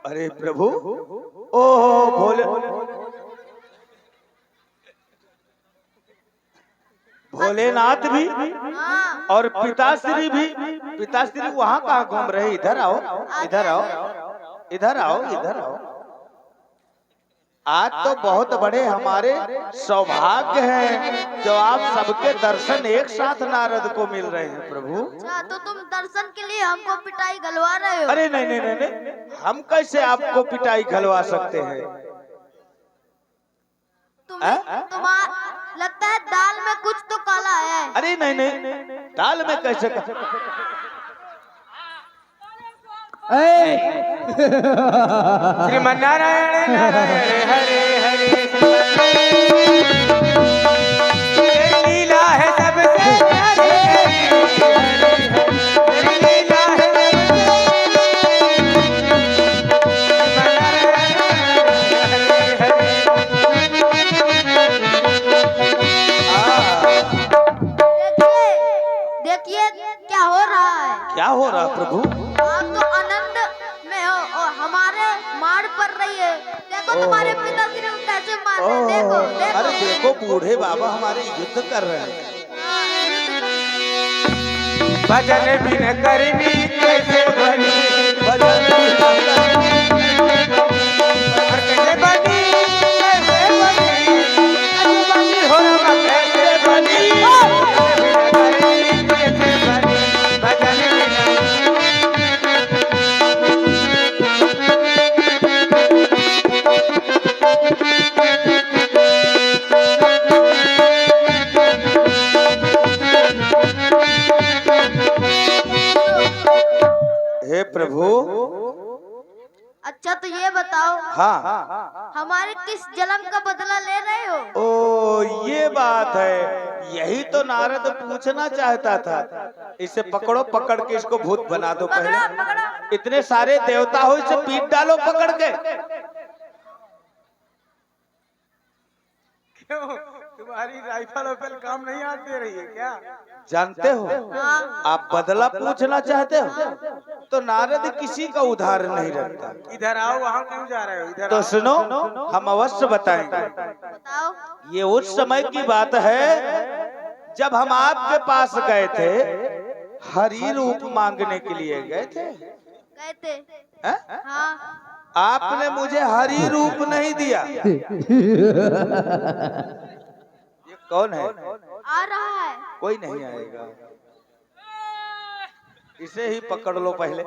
अरे प्रभु, ओ भोले भोलेनाथ भी हाँ। और पिताश्री भी। पिताश्री वहाँ कहाँ घूम रहे? इधर आओ, इधर आओ, इधर आओ, इधर आओ। आज तो बहुत बड़े हमारे सौभाग्य हैं जो आप सबके दर्शन एक साथ नारद को मिल रहे हैं प्रभु। अच्छा, तो तुम दर्शन के लिए हमको पिटाई गलवा रहे हो? अरे नहीं नहीं नहीं नहीं, हम कैसे आपको पिटाई घलवा सकते हैं? तुम्हारा लगता है दाल में कुछ तो काला है। अरे नहीं नहीं, दाल में कैसे श्रीमन्नारायण नारायण हरे हरे, लीला है सबसे प्यारी, लीला है देखिए क्या हो रहा है। क्या हो रहा प्रभु? आप तो आनंद में हो और हमारे मार पड़ रही है। देखो तुम्हारे पिताजी ने कैसे मार रहे हैं। देखो देखो। अरे देखो, बूढ़े बाबा हमारे युद्ध कर रहे हैं। भजन बिन करनी कैसे बनी, भजन कैसे बनी, कैसे बनी, कैसे बनी हो रहा, कैसे बनी, कैसे बनी, भजन हे प्रभु। अच्छा तो ये बताओ, हाँ, हमारे किस जन्म का बदला ले रहे हो? ओ ये बात है, यही तो नारद पूछना चाहता था। इसे पकड़ो, पकड़ के इसको भूत बना दो पकड़ो पहले। पकड़ो। इतने सारे देवता हो, इसे पीट डालो पकड़ के। क्यों, तुम्हारी राइफल वाइफल काम नहीं आती रही है क्या? जानते हो, हाँ। आप बदला पूछना चाहते हो तो नारद किसी का उधार नहीं रखता। इधर आओ, वहाँ क्यों जा रहे हो? इधर तो आओ। सुनो, हम अवश्य बताएंगे। बताओ। ये उस समय की बात है जब हम आपके पास गए थे, हरि रूप मांगने के लिए गए थे। गए थे? हैं? हाँ। आपने मुझे हरि रूप नहीं दिया। ये कौन है? आ रहा है। कोई नहीं आएगा, इसे ही पकड़ लो पहले।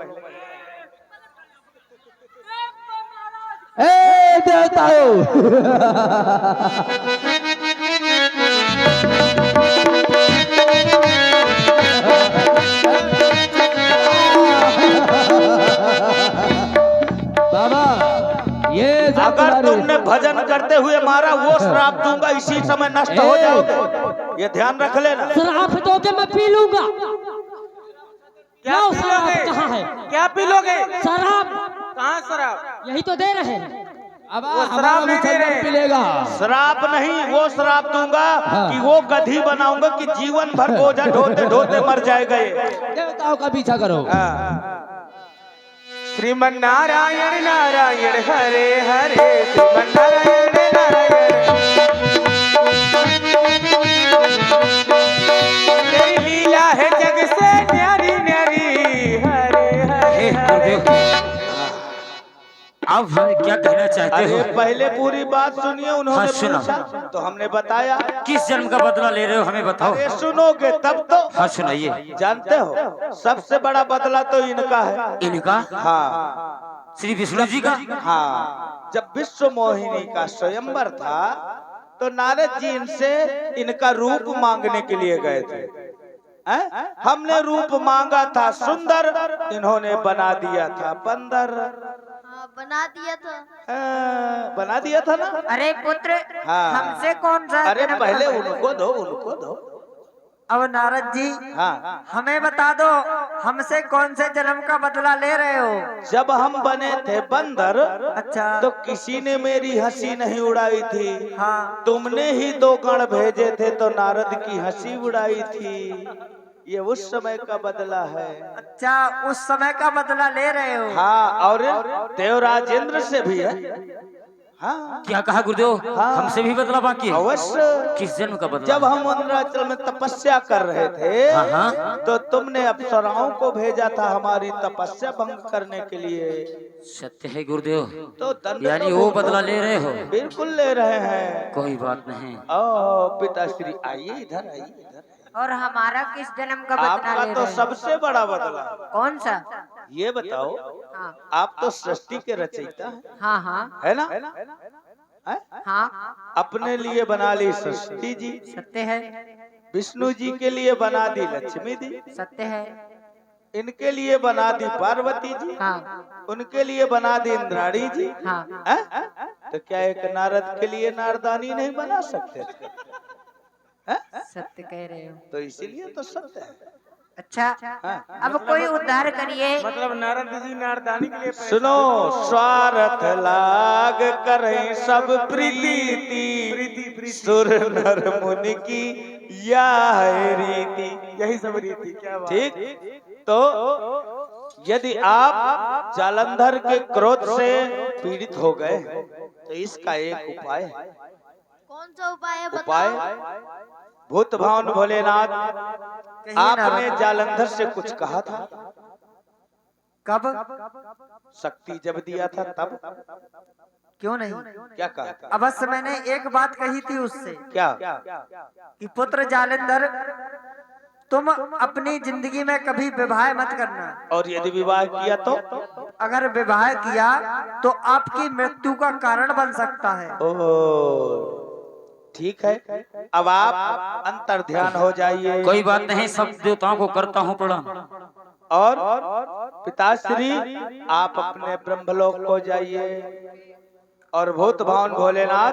ए देवताओं, बाबा ये अगर तुमने भजन करते हुए मारा, वो श्राप दूंगा, इसी समय नष्ट हो जाओगे, ये ध्यान रख लेना। शराब दोगे मैं पी लूंगा। क्या लो, पी शराब लोगे? कहाँ है? क्या पी लोगे? शराब कहाँ शराब? यही तो दे रहे हैं। अब वो शराब नहीं दे रहे। पिलेगा। श्राप नहीं, वो श्राप दूंगा कि वो गधी बनाऊंगा कि जीवन भर बोझा ढोते ढोते मर जाएगा ये। देवताओं का पीछा करो। श्रीमन्नारायण नारायण हरे हरे, श्रीमन्नारायण नारायण, तेरी लीला है जग से न्यारी न्यारी, हरे हरे हरे। आप हमें क्या कहना चाहते अरे हो? पहले पूरी बात सुनिए। उन्होंने हाँ, सुना। पूछा तो हमने बताया। किस जन्म का बदला ले रहे हो हमें बताओ। अरे सुनोगे तब तो। हाँ सुनाइए। जानते हो, सबसे बड़ा बदला तो इनका है। इनका? हाँ, श्री विष्णु जी का? हाँ, जब विश्व मोहिनी का स्वयंवर था तो नारद जी इनसे इनका रूप मांगने के लिए गए थे। हमने रूप मांगा था सुंदर, इन्होंने बना दिया था बंदर। हाँ, बना दिया था। बना दिया था ना। अरे पुत्र, हाँ। हमसे कौन सा अरे जन्म पहले का बदला? उनको दो, उनको दो। अब नारद जी, हाँ, हमें बता दो, हमसे कौन से जन्म का बदला ले रहे हो? जब हम बने थे बंदर अच्छा। तो किसी ने मेरी हंसी नहीं उड़ाई थी। हाँ। तुमने ही 2 गण भेजे थे तो नारद की हंसी उड़ाई थी। ये उस समय का बदला है। अच्छा, उस समय का बदला ले रहे हो? हाँ, और देवराजेंद्र से भी है। हाँ, क्या कहा गुरुदेव? हाँ। हमसे भी बदला बाकी है? अवश्य। किस जन्म का बदला? जब हम मंदराचल में तपस्या कर रहे थे, हाँ, हाँ। तो तुमने अप्सराओं को भेजा था हमारी तपस्या भंग करने के लिए। सत्य है गुरुदेव। तो दंड यानी तो वो बदला ले रहे हो? बिल्कुल ले रहे हैं। कोई बात नहीं। ओ पिताश्री, आइए इधर, आइए इधर। और हमारा किस जन्म का बदला आपका ले तो रहे हो? सबसे बड़ा बदला। कौन सा? ये बताओ, हाँ आप तो सृष्टि के रचयिता हैं, हाँ हाँ है ना? हैं? हाँ, अपने लिए बना ली सृष्टि जी, सत्य है, विष्णु जी के लिए बना दी लक्ष्मी जी, सत्य है। इनके लिए बना दी पार्वती जी, हाँ उनके लिए बना दी इंद्राणी जी। हाँ, हैं? तो क्या एक नारद के लिए नारदानी नहीं बना सकते थे? हैं? सत्य कह रहे हो। तो इसीलिए तो सत्य है। अच्छा, हाँ। अब कोई उद्धार करिए। मतलब नारद जी नारदानी के लिए सुनो, स्वार्थ लाग करें सब प्रीति, सुर नर मुनि की या है रीति। यही सब रीति। क्या बात। ठीक। तो यदि आप जालंधर के क्रोध से पीड़ित हो गए, तो इसका एक उपाय है। कौन सा उपाय है उपाय, बताओ? भूत भावन भोलेनाथ, कहिए ना। आपने जालंधर से कुछ कहा था? कब? शक्ति जब दिया था तब? क्यों नहीं? क्या कहा था? अवश्य मैंने एक बात कही थी उससे क्या? कि पुत्र जालंधर, तुम अपनी जिंदगी में कभी विवाह मत करना। और यदि विवाह किया तो? अगर विवाह किया तो आपकी मृत्यु का कारण बन सकता है। ओह, ठीक है। अब आप अंतर ध्यान हो जाइए। कोई बात नहीं, सब देवताओं को करता हूँ प्रणाम। और पिताश्री, आप अपने ब्रह्मलोक को जाइए, और भूत भावन भोलेनाथ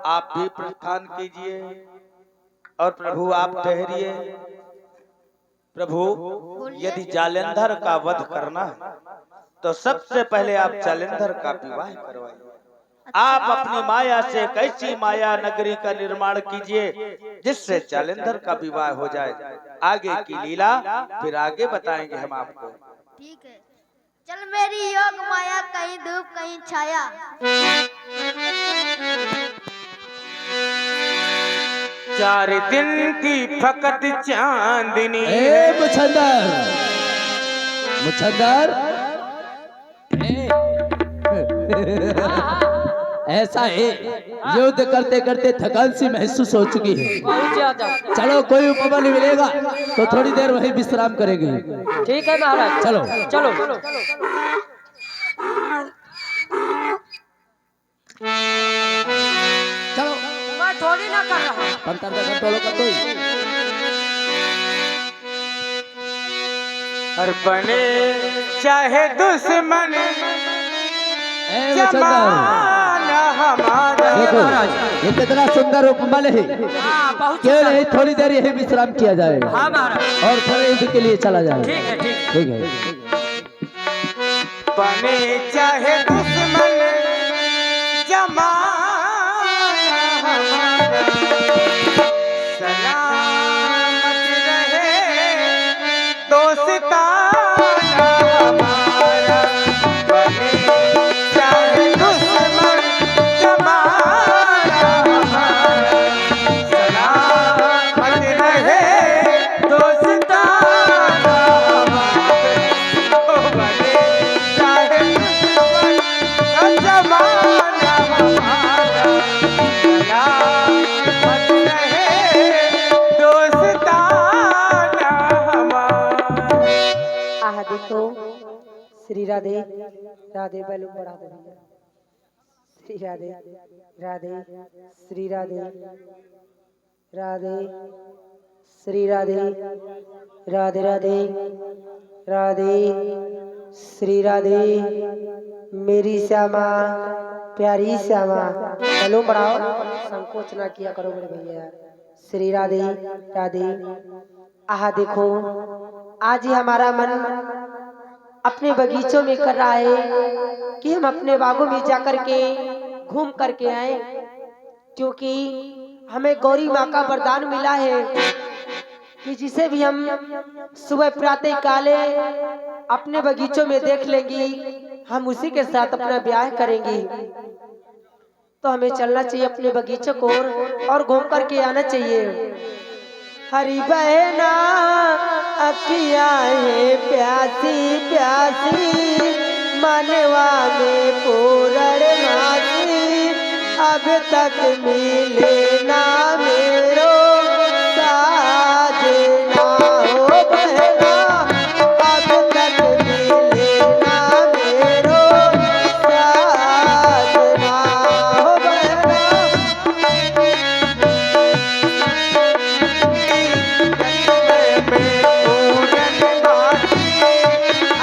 आप भी प्रस्थान कीजिए। और प्रभु आप ठहरिए। प्रभु, यदि जालंधर का वध करना है, तो सबसे पहले आप जालंधर का विवाह करवाइए। आप अपनी माया से एक ऐसी माया नगरी का निर्माण कीजिए जिससे जालंधर का विवाह हो जाए। आगे की लीला फिर आगे बताएंगे हम आपको। ठीक है। चल मेरी योग माया, कहीं धूप कहीं छाया। चार दिन की फकत चांदनी ए मुछंदर, मुछंदर, ऐसा है, युद्ध करते करते थकान सी महसूस हो चुकी है। चलो कोई उपवन मिलेगा तो थोड़ी देर वहीं विश्राम करेंगे। ठीक है महाराज, चलो चलो। चलो, मैं थोड़ी ना कर रहा हूँ। पंतर कंट्रोल कर दो। और बने चाहे दुश्मन ए मुछंदर, जमाना हमारा। देखो ये कितना सुंदर उपमल है। हाँ, बहुत क्यों नहीं थोड़ी देर यही विश्राम किया जाएगा हाँ महाराज। और थोड़े युद्ध के लिए चला जाएगा। ठीक है, ठीक। ठीक है। बने चाहे दुश्मन जमाना हमारा, सलामत रहे दोस्ताना हमारा। बने चाहे दुश्मन जमाना हमारा, सलामत रहे दोस्ताना हमारा। ओ बने चाहे दुश्मन जमाना हमारा, सलामत रहे दोस्ताना हमारा। आह देखो, श्री राधे राधे, बैलून बढ़ा दो भैया। श्री राधे राधे, श्री राधे राधे, श्री राधे राधे राधे राधे, श्री राधे मेरी श्यामा, प्यारी श्यामा। बैलून बढ़ाओ, संकोच ना किया करो बड़े भैया। श्री राधे राधे। आह देखो, आज ही हमारा मन अपने बगीचों में कर रहा है कि हम अपने बागों में जाकर के घूम करके आए, क्योंकि हमें गौरी माँ का वरदान मिला है कि जिसे भी हम सुबह प्रातः काले अपने बगीचों में देख लेंगी, हम उसी के साथ अपना ब्याह करेंगी। तो हमें चलना चाहिए अपने बगीचों को और घूम करके आना चाहिए। हरी बहना अखियाँ है प्यासी प्यासी, मनवा में पूरण मासी, अब तक मिले ना मेरो साजना। हो बहना अब तक मिले ना मेरो साजना। हो बहना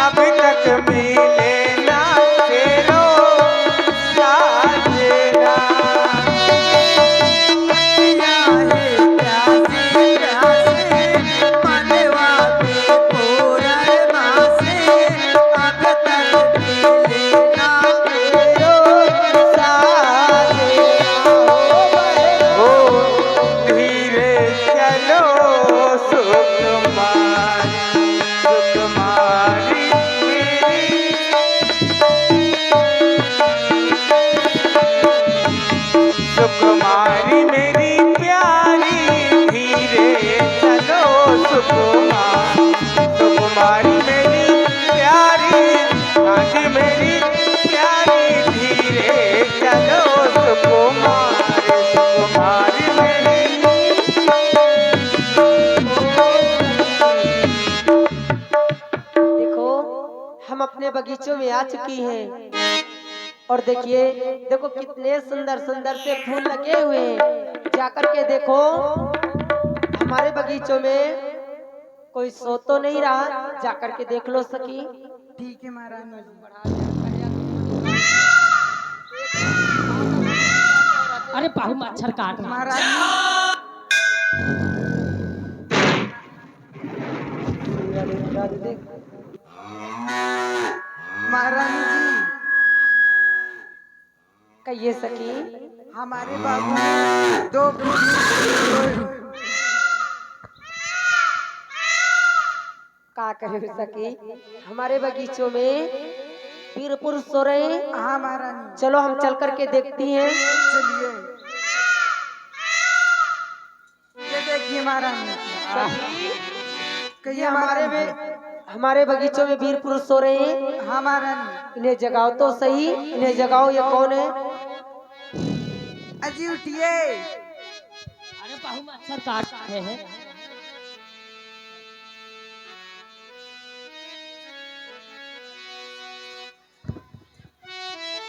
अभी तक मिले ना तेरो साजना। प्यासी प्यासी मनवा में पूरण मासी, अब तक मिले ना मेरो साजना। हो धीरे चलो सुकुमारी सुकुमारी मेरी, सुकुमारी मेरी प्यारी, धीरे चलो सुकुमारी सुकुमारी मेरी प्यारी, हाथी मेरी प्यारी, धीरे चलो सुकुमारी सुकुमारी मेरी। देखो हम अपने बगीचों में आ चुकी हैं और देखिए देखो कितने सुंदर सुंदर से फूल लगे हुए हैं। जाकर के देखो हमारे बगीचों में कोई सो तो नहीं रहा, जाकर के देख लो सखी। ठीक है महारानी। अरे बाहु मच्छर काट रहा है। महारानी जी कहिए सखी। हमारे बाबू में दो का कहे सखी, हमारे बगीचों में वीर पुरुष सो रहे हैं। हाँ महारानी चलो हम चल करके देखती हैं। चलिए। ये देखिए महारानी, कहिए हमारे बगीचों में वीर पुरुष सो रहे हैं। हाँ महारानी। इन्हें जगाओ तो सही, इन्हें जगाओ। ये कौन है? अजी उठिए। अरे बाहु मच्छर काट रहे हैं।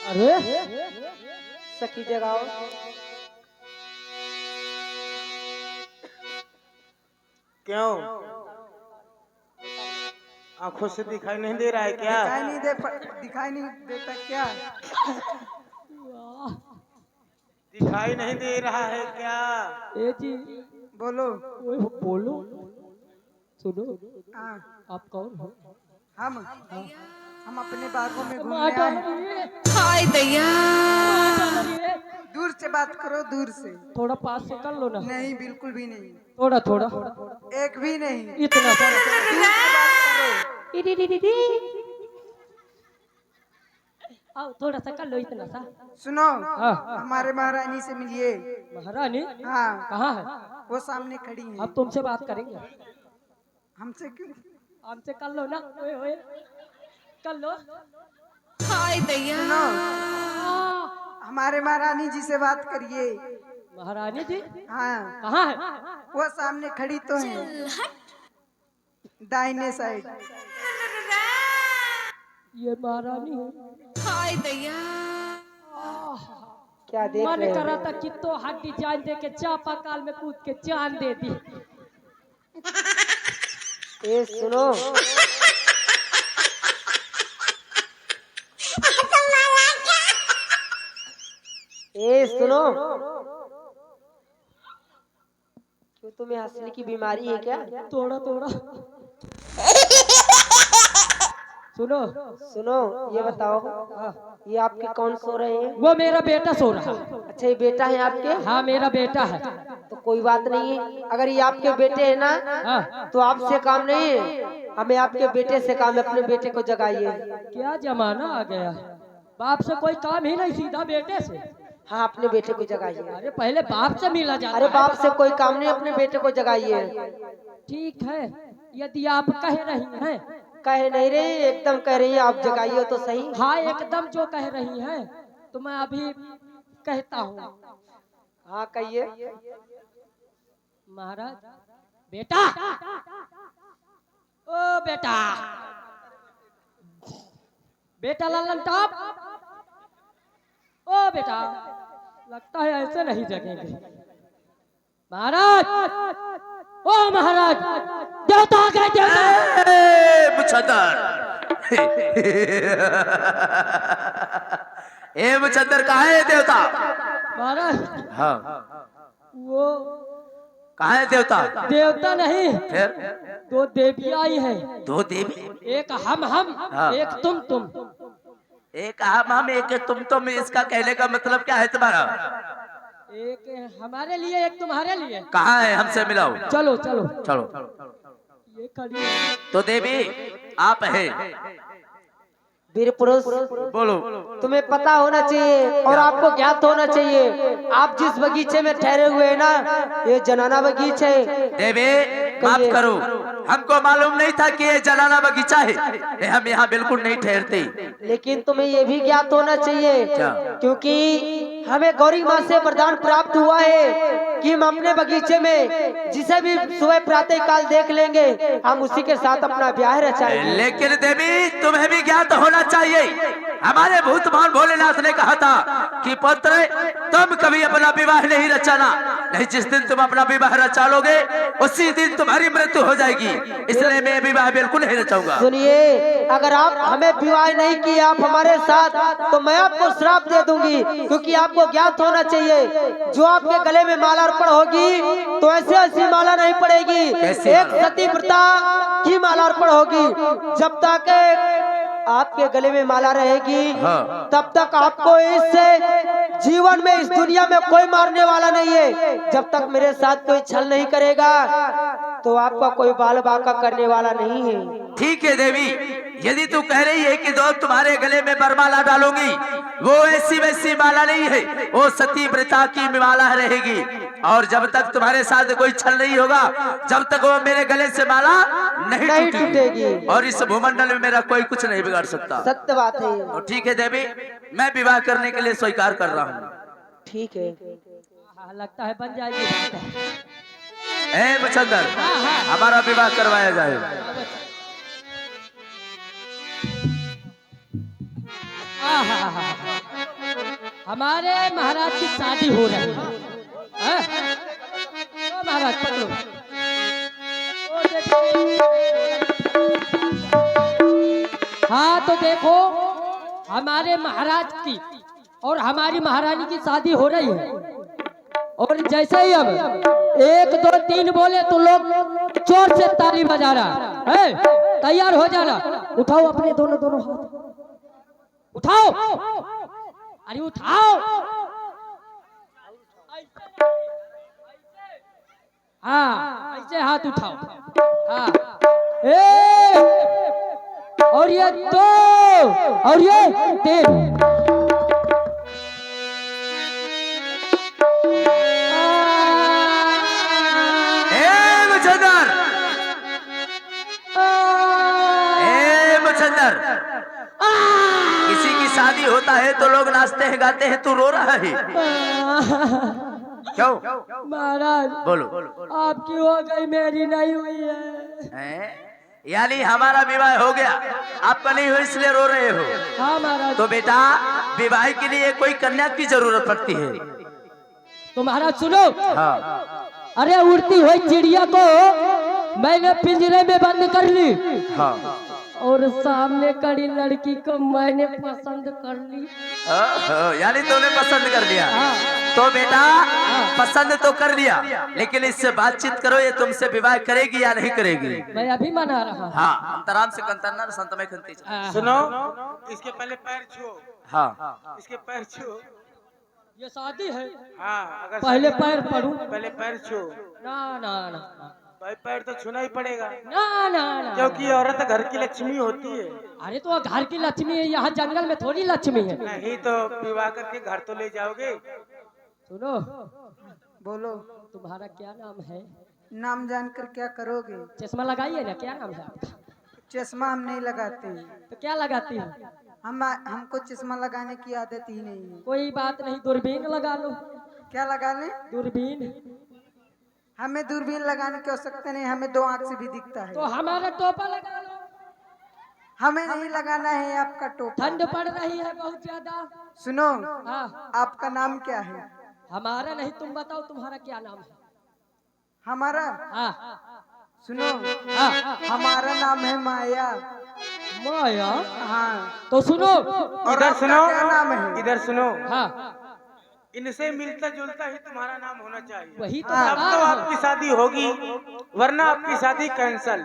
अरे सखी जगाओ। क्यों आंखों से दिखाई नहीं दे रहा है क्या? दिखाई नहीं देता क्या? दिखाई नहीं दे रहा है क्या? ए जी बोलो। ओए बोलो, सुनो, हाँ, आप कौन हो? हम अपने बागों में घूमने आए। हाय दैया। दूर से बात करो, दूर से। थोड़ा पास से कर लो ना। नहीं, बिल्कुल भी नहीं। थोड़ा थोड़ा एक भी नहीं। इतना सा। दूर से बात करो। आओ थोड़ा सा कर लो, इतना सा। सुनो, हाँ। हमारे महारानी से मिलिए। महारानी हाँ, कहाँ है? वो सामने खड़ी है। अब तुमसे बात करेंगे। हमसे क्यों? हमसे कर लो ना। ओए ओए कर लो। हाय दैया। सुनो, हमारे महारानी जी से बात करिए। महारानी जी हाँ, कहाँ है? वो सामने खड़ी तो है, दाहिने साइड। ये महारानी है। हाय दैया। क्या देख मन रहे कर रहा हो? था कि तो हड्डी जान दे के चापाकाल में कूद के जान दे दी। ए सुनो, ए सुनो, क्यों तुम्हें हंसने की बीमारी है क्या? थोड़ा थोड़ा सुनो, सुनो, ये बताओ, ये आपके कौन सो रहे हैं? वो मेरा बेटा सो रहा है। अच्छा, ये बेटा है आपके? हाँ मेरा बेटा है। तो कोई बात नहीं है। अगर ये आपके बेटे है ना हाँ, तो आपसे काम नहीं है, हमें आपके बेटे से काम है। अपने बेटे को जगाइए। क्या जमाना आ गया है। बाप से कोई काम ही नहीं, सीधा बेटे से। हाँ, अपने बेटे को जगाइए। अरे पहले बाप से मिला जाता अरे है। बाप से कोई काम नहीं, अपने बेटे को जगाइए। ठीक है, यदि आप कह रही हैं। कह नहीं रही, एकदम कह रही है, आप जगाइए तो सही। हाँ, एकदम जो कह रही हैं तो मैं अभी कहता हूँ। हाँ कहिए। महाराज, बेटा, ओ बेटा, बेटा लल्लन टॉप, ओ बेटा, लगता है ऐसे नहीं जगेंगे। महाराज, ओ महाराज, देवता आ गए, देवता। ए मुचंदर कहाँ है देवता? महाराज, हाँ, वो कहाँ है देवता? देवता नहीं, फिर दो देवी आई हैं। दो देवी, एक हम हाँ। एक तुम। एक हम एक तुम। इसका कहने का मतलब क्या है तुम्हारा? एक हमारे लिए, एक तुम्हारे लिए। कहाँ है, हमसे मिलाओ। चलो चलो, चलो। ये खड़ी है। तो देवी आप है, वीर पुरुष, बोलो। तुम्हें पता होना चाहिए और आपको ज्ञात होना चाहिए, आप जिस बगीचे में ठहरे हुए हैं ना, ये जनाना बगीचा है। देवी माफ करो, हमको मालूम नहीं था कि ये जनाना बगीचा है। हम यहाँ बिल्कुल नहीं ठहरते। लेकिन तुम्हें ये भी ज्ञात होना चाहिए, क्या? क्योंकि हमें गौरी माँ से वरदान प्राप्त हुआ है कि हम अपने बगीचे में जिसे भी सुबह प्रातः काल देख लेंगे, हम उसी के साथ अपना ब्याह रचाएंगे। लेकिन देवी तुम्हें भी ज्ञात होना चाहिए, हमारे भूतमान भोलेनाथ ने कहा था कि पुत्र तुम कभी अपना विवाह नहीं रचाना, नहीं जिस दिन तुम अपना विवाह रचा लोगे उसी दिन तुम्हारी मृत्यु हो जाएगी। इसलिए मैं विवाह बिल्कुल नहीं रचाऊंगा। सुनिए, अगर आप हमें विवाह नहीं किए आप हमारे साथ, तो मैं आपको श्राप दे दूंगी, क्योंकि आपको ज्ञात होना चाहिए जो आपके गले में माला अर्पण होगी तो ऐसी माला नहीं पड़ेगी, एक सती प्रथा की माला अर्पण होगी। जब तक आपके गले में माला रहेगी तब तक आपको इस जीवन में, इस दुनिया में कोई मारने वाला नहीं है। जब तक मेरे साथ कोई छल नहीं करेगा तो आपका कोई बाल बाका करने वाला नहीं है। ठीक है देवी, यदि तू कह रही है कि दो तुम्हारे गले में बरमाला डालूंगी, वो ऐसी वैसी माला नहीं है, वो सती व्रता की माला रहेगी। और जब तक तुम्हारे साथ कोई छल नहीं होगा, जब तक वो मेरे गले से माला नहीं टूटेगी, और इस भूमंडल में मेरा कोई कुछ नहीं बिगाड़ सकता। सत्य बात है। तो ठीक है देवी, मैं विवाह करने के लिए स्वीकार कर रहा हूँ। ठीक है, हाँ, लगता है बन जाएगी बात है। ए मुचंदर, हमारा विवाह करवाया जाए। हमारे महाराज की शादी हो रही है। हाँ? ओ महाराज पकड़ो। ओ हाँ तो देखो, हमारे महाराज की और हमारी महारानी की शादी हो रही है, और जैसे ही अब 1 2 3 बोले तो लोग जोर से ताली बजा रहा है। तैयार हो जाना, उठाओ अपने दोनों हाथ, उठाओ, अरे उठाओ। हाँ, ऐसे हाथ उठाओ। हाँ, और ये 2 और ये 3। किसी की शादी होता है तो लोग नाचते हैं गाते हैं, तू रो रहा है क्यों? महाराज बोलो। आपकी हो गई, मेरी नहीं हुई है। यानी हमारा विवाह हो गया, आपका नहीं हुआ इसलिए रो रहे हो? हाँ महाराज। तो बेटा, विवाह के लिए कोई कन्या की जरूरत पड़ती है। तो महाराज सुनो। हाँ। अरे उड़ती हुई चिड़िया को मैंने पिंजरे में बंद कर ली। हाँ। और सामने खड़ी लड़की को मैंने पसंद कर ली। यानी तूने पसंद कर लिया? तो बेटा, पसंद तो कर लिया, लेकिन इससे बातचीत करो, ये तुमसे विवाह करेगी या नहीं करेगी? मैं अभी मना रहा। हाँ, अंतराम से कंतरना संत में खंती। सुनो, इसके पहले पैर छुओ। हाँ, इसके पैर छुओ। ये शादी है। हाँ, अगर पहले पैर पढ़ूं। पहले पैर छू, ना ना ना भाई पैर तो छूना ही पड़ेगा, ना ना ना, क्योंकि औरत घर की लक्ष्मी होती है। अरे तो घर की लक्ष्मी है, यहाँ जंगल में थोड़ी लक्ष्मी है। नहीं तो विवाह करके घर तो ले जाओगे। सुनो, बोलो, तुम्हारा क्या नाम है? नाम जानकर क्या करोगे? चश्मा लगाइए ना, क्या नाम है आपका? चश्मा हम नहीं लगाते हैं। तो क्या लगाती है? हमको चश्मा लगाने की आदत ही नहीं है। कोई बात नहीं, दूरबीन लगा लो। क्या लगा लें? दूरबीन। हमें दूरबीन लगाने की आवश्यकता नहीं, हमें 2 आंख से भी दिखता है। तो हमारा टोपा लगा लो। हमें नहीं लगाना है आपका टोपा। ठंड पड़ रही है बहुत ज्यादा। सुनो, हाँ, आपका नाम क्या है? हमारा नहीं, तुम बताओ तुम्हारा क्या नाम है? हमारा? हाँ सुनो, हाँ, हमारा नाम है माया। माया। हाँ, तो सुनो, और इधर आपका सुनो, क्या नाम है? इधर सुनो, हाँ इनसे मिलता जुलता ही तुम्हारा नाम होना चाहिए, वही तो हाँ, तब बता तो रहा आपकी हूँ। शादी होगी, वरना आपकी शादी कैंसल।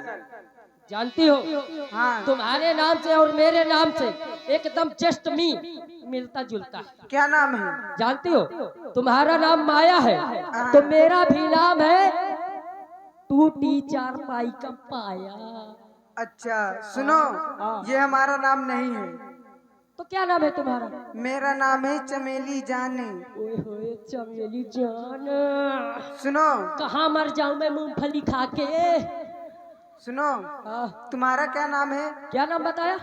जानती हो, हाँ, तुम्हारे नाम से और मेरे नाम से एकदम जस्ट मी मिलता जुलता है। क्या नाम है? जानती हो, तुम्हारा नाम माया है तो मेरा भी नाम है टूटी चारपाई का पाया। अच्छा, सुनो, ये हमारा नाम नहीं है। तो क्या नाम है तुम्हारा? मेरा नाम है चमेली जान। ओए होए चमेली जान, सुनो, कहाँ मर जाऊं मैं मूंगफली खा के। सुनो, तुम्हारा क्या नाम है? क्या नाम बताया?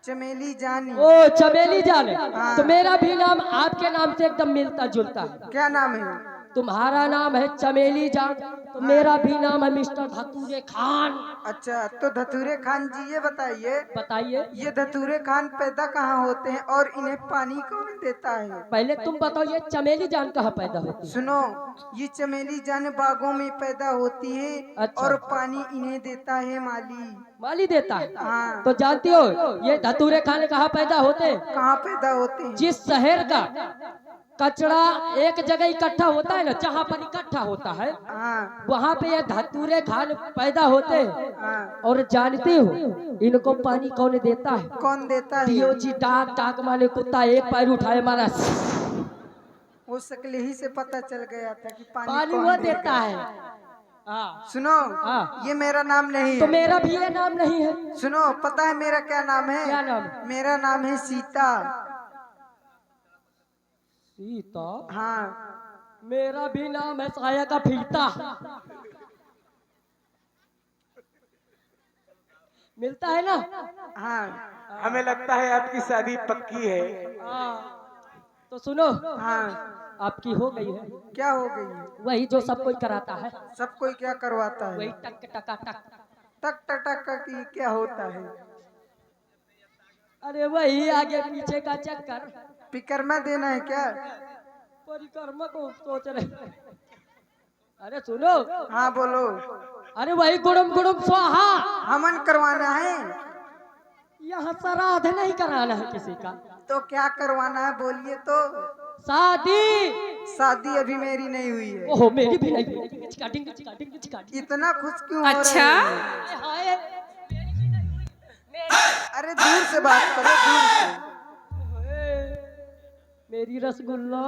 चमेली जान। ओ चमेली जान, हाँ। तो मेरा भी नाम आपके नाम से एकदम मिलता जुलता है। क्या नाम है? तुम्हारा नाम है चमेली जान तो मेरा भी नाम है मिस्टर धतूरे खान। अच्छा, तो धतूरे खान जी, ये बताइए, बताइए। ये धतूरे खान पैदा कहाँ होते हैं और इन्हें पानी कौन देता है? पहले तुम बताओ, ये चमेली जान कहाँ पैदा होती है? सुनो, ये चमेली जान बागों में पैदा होती है। अच्छा। और पानी इन्हें देता है माली। माली देता है। हाँ। तो जानती हो ये धतूरे खान कहाँ पैदा होते हैं? कहाँ पैदा होते हैं? जिस शहर का कचरा एक जगह इकट्ठा होता है ना, जहाँ पर इकट्ठा होता है हाँ, वहाँ पे ये धतूरे खान पैदा होते हैं। हाँ। और जानते हो इनको पानी कौन देता है? कौन देता है? पीओजी डाक डाक माने कुत्ता एक पैर उठाए मारा, वो शक्ल ही से पता चल गया था कि पानी पानी कौन वो देगा। देता है। हाँ। सुनो, हाँ। ये मेरा नाम नहीं तो है। मेरा भी ये नाम नहीं है। सुनो, पता है मेरा क्या नाम है? क्या नाम है? मेरा नाम है सीता। सीता? हाँ, मेरा भी नाम है साया का फीता। मिलता है ना? हाँ, हमें लगता है आपकी शादी पक्की है। हाँ। तो सुनो, हाँ। आपकी हो गई है। क्या हो गई है? वही जो सब कोई कराता है, सब कोई क्या करवाता वही है? टक टका टक। टक टक टक का की क्या होता है? अरे वही आगे पीछे का चक्कर। पिकरमा देना है क्या? परिक्रमा को सोच रहे। अरे सुनो, हाँ, बोलो। अरे वही गुड़म गुड़म स्वाहा। हवन करवाना है? यहाँ श्राद्ध नहीं कराना है किसी का। तो क्या करवाना है, बोलिए तो। शादी। शादी अभी मेरी नहीं हुई है। ओहो, मेरी भी नहीं हुई। चिकाटिंग। इतना खुश क्यों हो रहे हैं? हाय, अरे दूर से बात करो, दूर से। मेरी रसगुल्ला,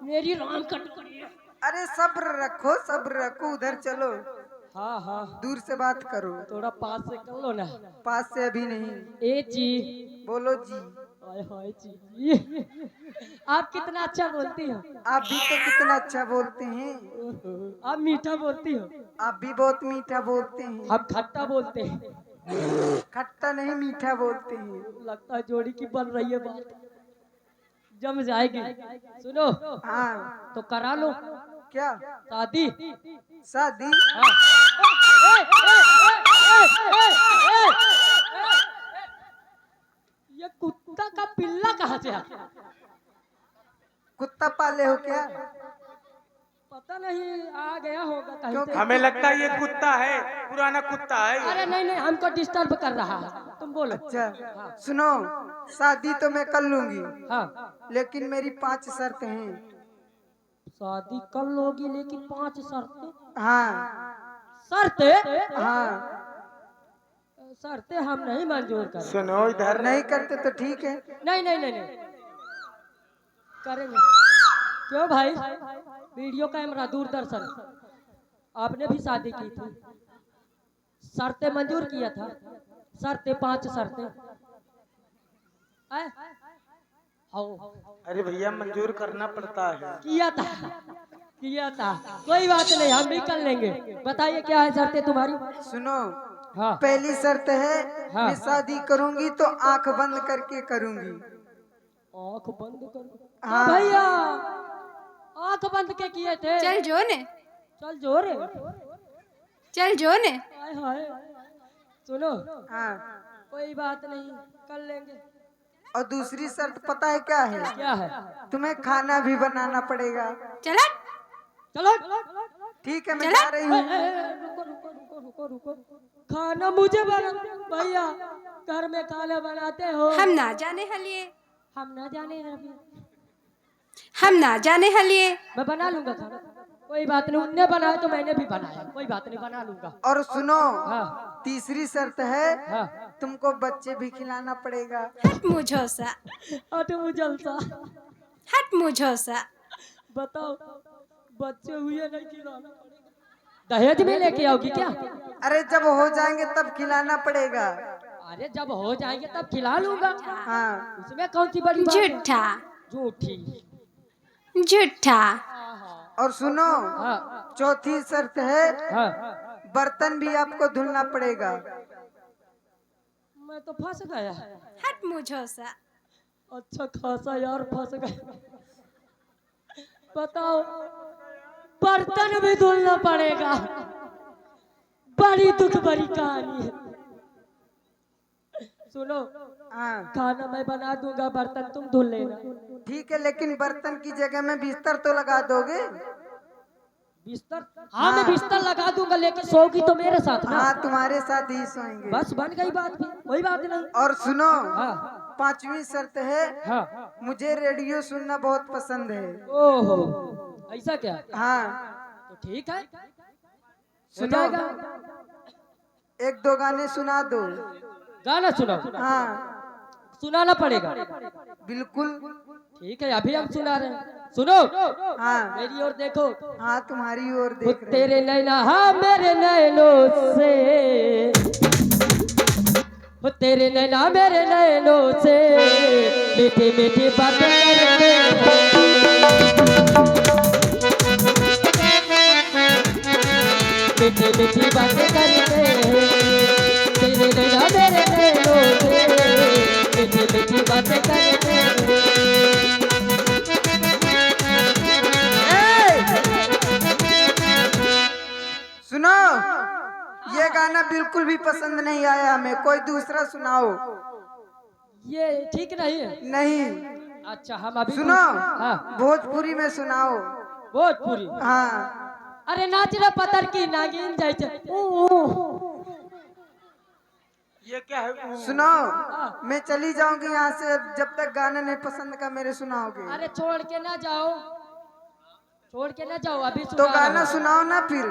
मेरी राम कटोरी। अरे सब्र रखो, सब्र रखो, उधर चलो। हाँ हाँ, दूर से बात करो, थोड़ा पास से कर लो ना। पास से अभी नहीं। ए जी। बोलो जी। हाय हाय जी, आप कितना अच्छा बोलती हो। आप भी तो कितना अच्छा बोलते हैं। आप मीठा बोलती हो। आप भी बहुत मीठा बोलते हैं। हम खट्टा बोलते हैं। खट्टा नहीं, मीठा बोलते हैं। लगता है जोड़ी की बन रही है बात, जम जाएगी। सुनो, हाँ, तो करा लो क्या? शादी। शादी? हाँ। ये कुत्ता का पिल्ला कहाँ से आ गया? कुत्ता पाले हो क्या? पता नहीं, आ गया होगा कहीं क्यों? से। हमें लगता है ये कुत्ता है, पुराना कुत्ता है ये। अरे नहीं नहीं, हमको डिस्टर्ब कर रहा है, तुम बोलो। अच्छा, सुनो, शादी तो मैं कर लूंगी, हाँ, लेकिन मेरी 5 शर्त हैं। शादी कर लोगी लेकिन 5 शर्तें? हाँ, शर्तें? हाँ। शर्तें हम नहीं मंजूर करें। सुनो इधर, नहीं करते तो ठीक है। नहीं नहीं नहीं नहीं, करेंगे। क्यों भाई? वीडियो कैमरा, दूरदर्शन, आपने भी शादी की थी, शर्तें मंजूर किया था, शर्तें 5 शर्तें अरे भैया मंजूर करना पड़ता है। किया था, कोई बात नहीं, हम भी कर लेंगे। बताइए क्या है शर्तें तुम्हारी? सुनो, हाँ पहली शर्त है हाँ। मैं शादी करूंगी तो आंख बंद करके करूंगी। आँख बंद कर। हाँ। भैया आँख बंद के किए थे। चल जो ने, चल जोर है। चल जो ने। हाय हाय, सुनो, हाँ। कोई बात नहीं, कर लेंगे। और दूसरी शर्त पता है क्या है? क्या है? तुम्हें खाना भी बनाना पड़ेगा। चला चलो ठीक है, मैं जा रही हूँ। रुको। खाना मुझे बना, भैया घर में खाना बनाते हो? हम ना जाने हलिए, हम ना जाने हैं अभी। हम ना जाने हलिए। मैं बना लूंगा खाना, कोई बात नहीं। उनने बनाया तो मैंने भी बनाया, कोई बात नहीं, बना लूंगा। और सुनो, हाँ तीसरी शर्त है हाँ। तुमको बच्चे भी खिलाना पड़ेगा। हट मुझोसा, हट मुझलसा। हट मुझोसा। बताओ, बच्चे हुए नहीं खिलाना पड़ेगा। दहेज में लेके आओगी क्या? अरे जब हो जाएंगे तब खिलाना पड़ेगा। अरे जब हो जाएंगे तब खिला लूंगा, हाँ। उसमें कौन सी बड़ी बात है? झूठा, झूठी। झूठा। और सुनो, हाँ चौथी शर्त है हाँ। बर्तन भी आपको धुलना पड़ेगा। मैं तो फंस गया। हट मुझोसा। अच्छा खासा यार फंस गया। बताओ, बर्तन भी धुलना पड़ेगा, बड़ी दुख भरी कहानी है। सुनो, हाँ खाना मैं बना दूंगा, बर्तन तुम धुल लेना। ठीक है, लेकिन बर्तन की जगह में बिस्तर तो लगा दोगे? बिस्तर? हाँ मैं बिस्तर लगा दूंगा, लेकिन सोगी तो मेरे साथ ना। हाँ, तुम्हारे साथ ही सोएंगे। बस बन गई बात, भी कोई बात नहीं। और सुनो, हाँ 5वीं शर्त है हाँ। मुझे रेडियो सुनना बहुत पसंद है। ओहो, ऐसा क्या? हाँ। तो ठीक है, हो सुनो, जाएगा। 1-2 गाने सुना दो। गाना सुनाओ? हाँ सुनाना पड़ेगा? बिल्कुल। ठीक है, अभी हम सुना रहे हैं, सुनो। हाँ मेरी ओर देखो। हाँ, तुम्हारी ओर वो देख रहे तेरे नैना, हाँ मेरे नैनों से, वो तेरे नैना मेरे नैनों से मीठी मीठी बातें करते मीठी मीठी बातें करते तेरे नैना मेरे नैनों से मीठी मीठी बातें करते। सुनो, ये गाना बिल्कुल भी पसंद नहीं आया हमें, कोई दूसरा सुनाओ। ये ठीक नहीं है? नहीं। अच्छा, हम अभी सुनो, हाँ भोजपुरी में सुनाओ। भोजपुरी? हाँ। अरे नाच रे पतर की नागिन जैसे। ये क्या है? सुनो, मैं चली जाऊंगी यहाँ से जब तक गाना नहीं पसंद का मेरे सुनाओगे। अरे छोड़ के ना जाओ, छोड़ के ना जाओ, अभी तो सुना गाना रहा हूं। सुनाओ ना फिर।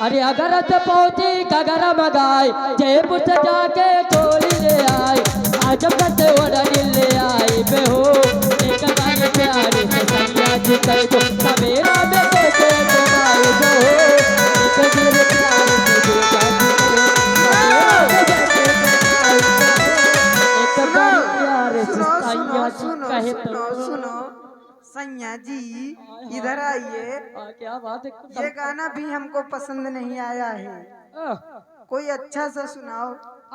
अरे अगर पहुंची गगरा मगाई जयपुर से जाके चोली ले आई, आजमगढ़ से ओढ़नी ले आई बे हो, एक गाने प्यारे से सैया जी कह दो सवेरा में कैसे तुम्हारे दो, एक गिर प्यारे से जो गाने सवेरा में कैसे एक बार प्यारे से सुनो सैया सुनो जी सुनो कहे सुनो तो। सुनो, सैया जी इधर आइए। क्या बात है? ये गाना भी हमको पसंद नहीं आया है, कोई अच्छा सा सुनाओ।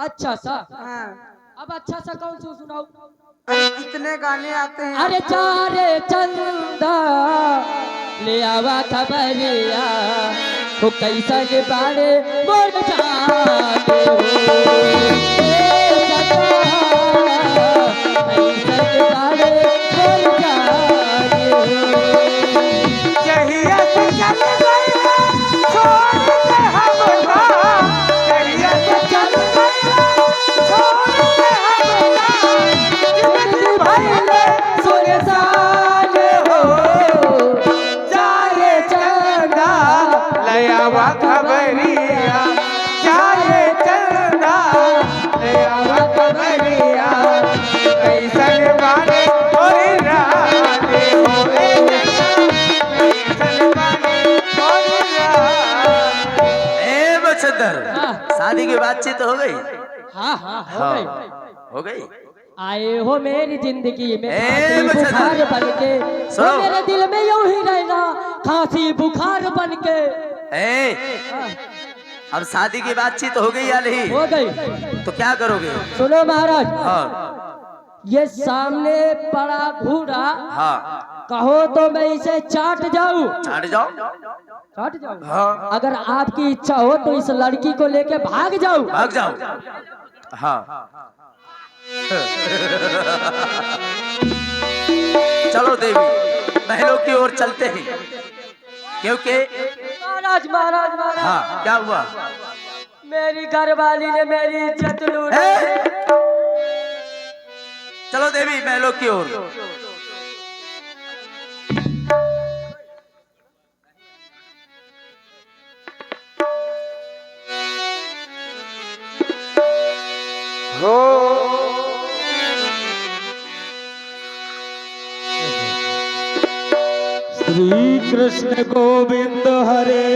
अच्छा सा? हाँ। अब अच्छा सा कौन सा सुनाऊं? अरे कितने गाने आते हैं। अरे चारे चंदा ले आवा खबरिया, वो कैसन बारे मोर जाने हो, ए चंदा कैसन बारे मोर जाने हो। जहिया से चल गए छोड़ के हमका, जहिया से चल गए छोड़ के हमका, जिंदगी भर में सुनसान हो, जाए चंदा लयावा खबरिया, जाए चंदा शादी की बातचीत हो गई? हाँ हाँ हो हाँ, गई। हो गई। आए हो मेरी जिंदगी में ए, खांसी बच्चा बुखार बन के, सुनो। ओ मेरे दिल में यूं ही रहना खांसी बुखार बन के। ए, अब शादी की बातचीत हो गई या नहीं? हो गई। तो क्या करोगे? सुनो महाराज, हाँ ये सामने पड़ा घोड़ा, हाँ, कहो तो मैं इसे चाट जाऊं। चाट जाओ। चाट जाऊं? हाँ, अगर आपकी इच्छा हो तो इस लड़की को लेके भाग जाऊं। भाग जाओ। हाँ चलो देवी, महलों की ओर चलते हैं, क्योंकि महाराज महाराज महाराज, हाँ क्या हुआ? मेरी घरवाली ने मेरी इज्जत लूट ए? ली। चलो देवी महलों की ओर। श्री कृष्ण गोविंद हरे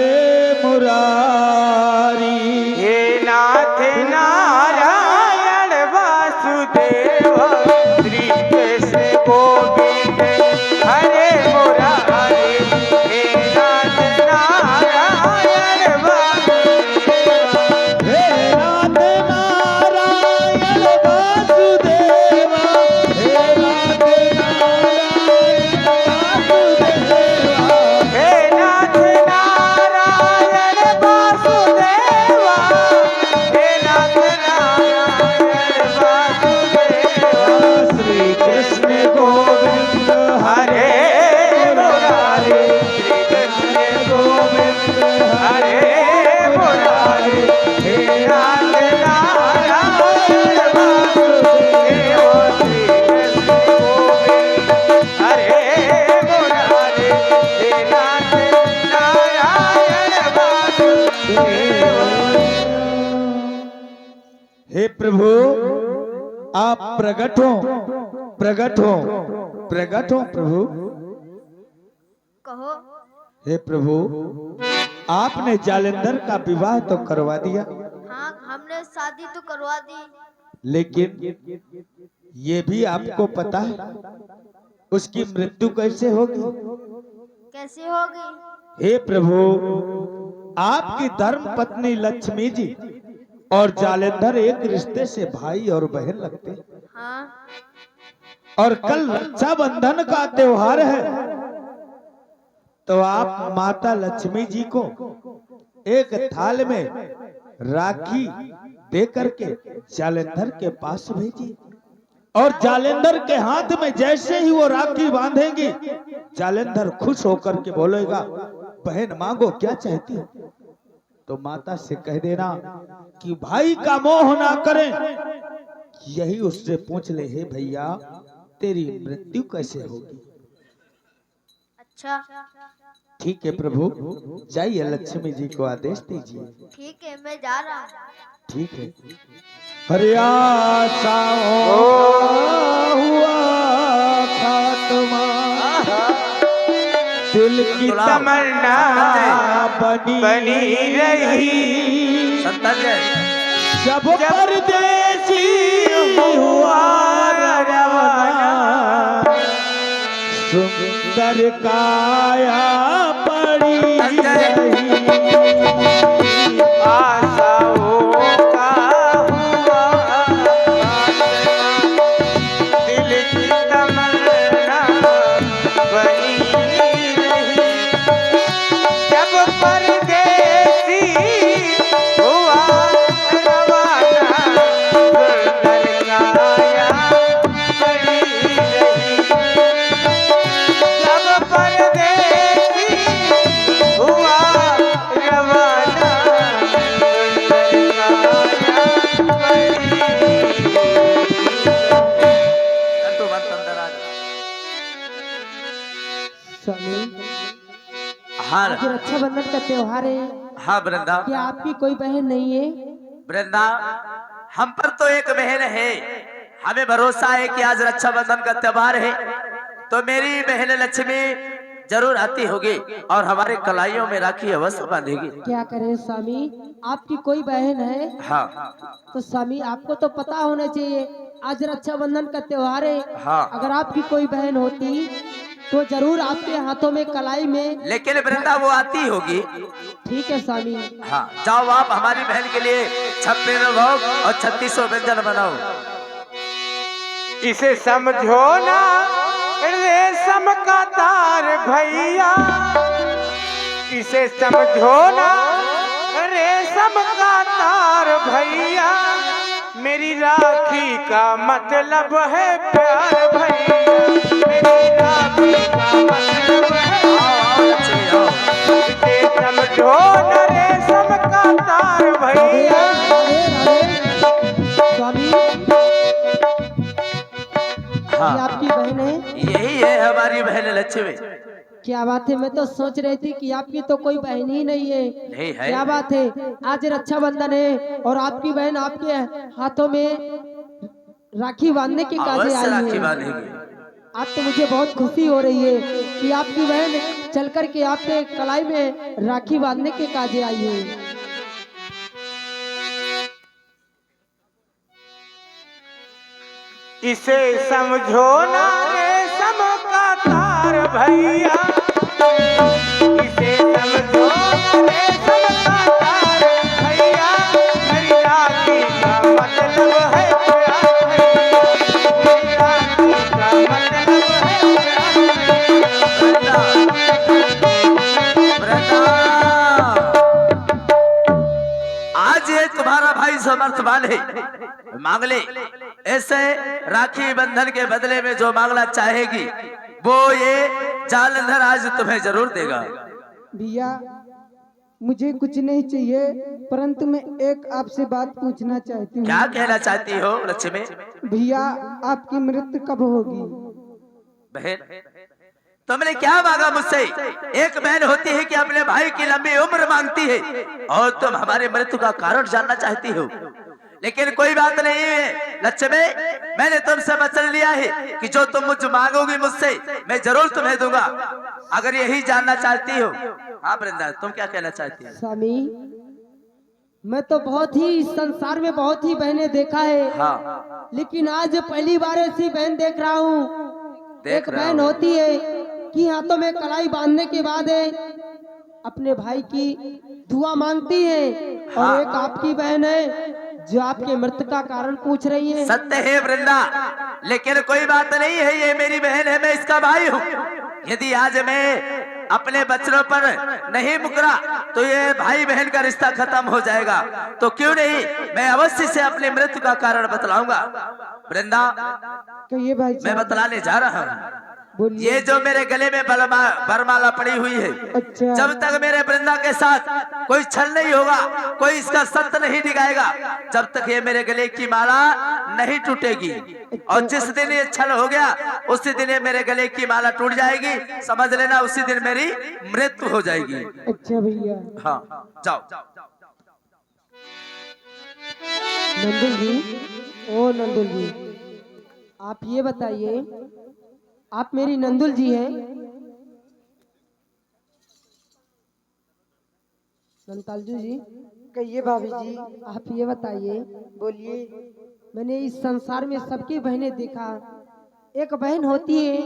मुरारी, हे नाथ नारायण वासुदेव, श्री कृष्ण गोविंद हरे मुरारी, हे नाथ नारायण वासुदेव, हे नाथ नारायण वासुदेव, हे नाथ नारायण वासुदेव, हे नाथ नारायण वासुदेव, हे नाथ नारायण वासुदेव, श्री कृष्ण गोविंद हरे मुरारी, श्री कृष्ण गोविंद हरे मुरारी, हे नाथ नारायण वासुदेव, श्री कृष्ण गोविंद हरे मुरारी, हे नाथ नारायण वासुदेव। हे प्रभु, आप प्रकट हो, प्रकट हो, प्रकट हो प्रभु। कहो। हे प्रभु, आपने जालंधर का विवाह तो करवा दिया, हाँ हमने शादी तो करवा दी। लेकिन ये भी आपको पता है उसकी मृत्यु कैसे होगी? कैसे होगी? हे प्रभु, आपकी धर्म पत्नी लक्ष्मी जी और जालंधर एक रिश्ते से भाई और बहन लगते हैं। हाँ और कल रक्षाबंधन का त्योहार है, तो आप माता लक्ष्मी जी को एक थाल में राखी दे करके जालंधर के पास भेजिए, और जालंधर के हाथ में जैसे ही वो राखी बांधेंगी, जालंधर खुश होकर के बोलेगा, बहन मांगो क्या चाहती हो? तो माता से कह देना कि भाई का मोह ना करें, यही उससे पूछ ले, हे भैया तेरी मृत्यु कैसे होगी? अच्छा ठीक है प्रभु, जाइए लक्ष्मी जी को आदेश दीजिए। ठीक है मैं जा रहा हूँ। ठीक है। हरे आशाओं का हुआ खात्मा, दिल की तमन्ना बनी रही, संतन जय। जब परदेसी हुआ रवाना, सुंदर काया पड़ी रही, आशाओं का हुआ खात्मा, दिल की तमन्ना बनी रही, जब परदेसी हुआ रवाना, सुंदर काया पड़ी रही, जब परदेसी हुआ रवाना, सुंदर काया पड़ी रही। कंटू बंद अंदर आ जा। स्वामी, हाँ आज रक्षाबंधन का त्योहार है, हाँ वृंदा, क्या आपकी कोई बहन नहीं है? वृंदा हम पर तो एक बहन है, हमें भरोसा है कि आज रक्षाबंधन का त्योहार है, तो मेरी बहन लक्ष्मी जरूर आती होगी और हमारे कलाइयों में राखी अवश्य बांधेगी। क्या करें स्वामी, आपकी कोई बहन है? हाँ तो स्वामी आपको तो पता होना चाहिए, आज रक्षाबंधन का त्योहार है। हाँ। अगर आपकी कोई बहन होती तो जरूर आपके हाथों में कलाई में। लेकिन वृंदा वो आती होगी। ठीक है स्वामी। हाँ जाओ, आप हमारी बहन के लिए 56 भोग और 3600 व्यंजन बनाओ। इसे समझो ना रेशम का तार भैया, इसे समझो ना रेशम का तार भैया, मेरी राखी का मतलब है प्यार भैया, मेरी राखी का मतलब है। इसे समझो ना रेशम का तार भैया। स्वामी हाँ। ये आपकी बहन है? यही है हमारी बहन लक्ष्मी। क्या बात है, मैं तो सोच रही थी कि आपकी तो कोई बहन ही नहीं है। नहीं है। क्या बात है, आज रक्षाबंधन है और आपकी बहन आपके हाथों में राखी बांधने के काजे अवश्य आई राखी है। बांधेगी। आज तो मुझे बहुत खुशी हो रही है कि आपकी बहन चल कर के आपके कलाई में राखी बांधने के काजे आई है। इसे समझो ना रेशम का तार भैया, इसे समझो ना रेशम का तार भैया, मेरी राखी का मतलब है प्यार भैया, मेरी राखी का मतलब है आज ये तुम्हारा भाई समर्थवान है, मांग ले। ऐसे राखी बंधन के बदले में जो मांगना चाहेगी वो ये जालंधर आज तुम्हें जरूर देगा। भैया मुझे कुछ नहीं चाहिए, परंतु मैं एक आपसे बात पूछना चाहती हूँ। क्या कहना चाहती हो लक्ष्मी? भैया आपकी मृत्यु कब होगी? बहन तुमने क्या मांगा मुझसे? एक बहन होती है कि अपने भाई की लंबी उम्र मांगती है और तुम हमारे मृत्यु का कारण जानना चाहती हो। लेकिन कोई बात नहीं है लक्ष्मी, मैंने तुमसे वचन लिया है कि जो तुम मुझ मांगोगी मुझसे मैं जरूर तुम्हें दूंगा, अगर यही जानना चाहती हो। हाँ वृंदा तुम क्या कहना चाहती हो? स्वामी मैं तो बहुत ही इस संसार में बहुत ही बहनें देखा है। हाँ लेकिन आज पहली बार ऐसी बहन देख रहा हूँ। एक बहन होती है कि हाथों में कलाई बांधने के बाद अपने भाई की दुआ मांगती है, और एक आपकी बहन है जो आपके मृत्यु का कारण पूछ रही है। सत्य है वृंदा, लेकिन कोई बात नहीं है, ये मेरी बहन है, मैं इसका भाई हूँ। यदि आज मैं अपने बच्चों पर नहीं मुकरा तो ये भाई बहन का रिश्ता खत्म हो जाएगा। तो क्यों नहीं, मैं अवश्य से अपने मृत्यु का कारण बतलाऊंगा। वृंदा कहिए भाई मैं साहब, बतलाने जा रहा हूँ। बोलिए। ये जो मेरे गले में बरमाला पड़ी हुई है, अच्छा। जब तक मेरे वृंदा के साथ कोई छल नहीं होगा, कोई इसका सत्य नहीं दिखाएगा, जब तक ये मेरे गले की माला नहीं टूटेगी। और जिस दिन ये छल हो गया उसी दिन ये मेरे गले की माला टूट जाएगी, समझ लेना उसी दिन मेरी मृत्यु हो जाएगी। अच्छा भैया। हाँ जाओ। नंदुल जी, ओ नंदुल जी, आप ये बताइए, आप मेरी नंदुल जी हैं? नंतालजू जी, कहिए भाभी जी। आप ये बताइए, बोलिए। मैंने इस संसार में सबकी बहनें देखा, एक बहन होती है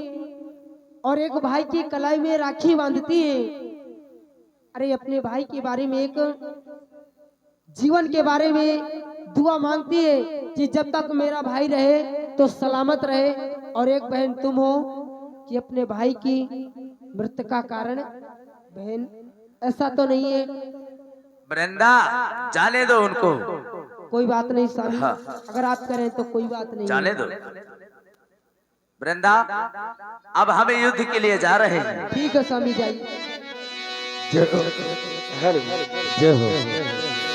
और एक भाई की कलाई में राखी बांधती है। अरे अपने भाई के बारे में, एक जीवन के बारे में दुआ मांगती है कि जब तक मेरा भाई रहे तो सलामत रहे, और एक बहन तुम हो कि अपने भाई की मृत्यु का कारण। बहन ऐसा तो नहीं है? वृंदा जाने दो उनको, कोई बात नहीं स्वामी। हाँ। अगर आप करें तो कोई बात नहीं। जाने दो वृंदा, अब हम युद्ध के लिए जा रहे हैं। ठीक है स्वामी, जाइए। जय हो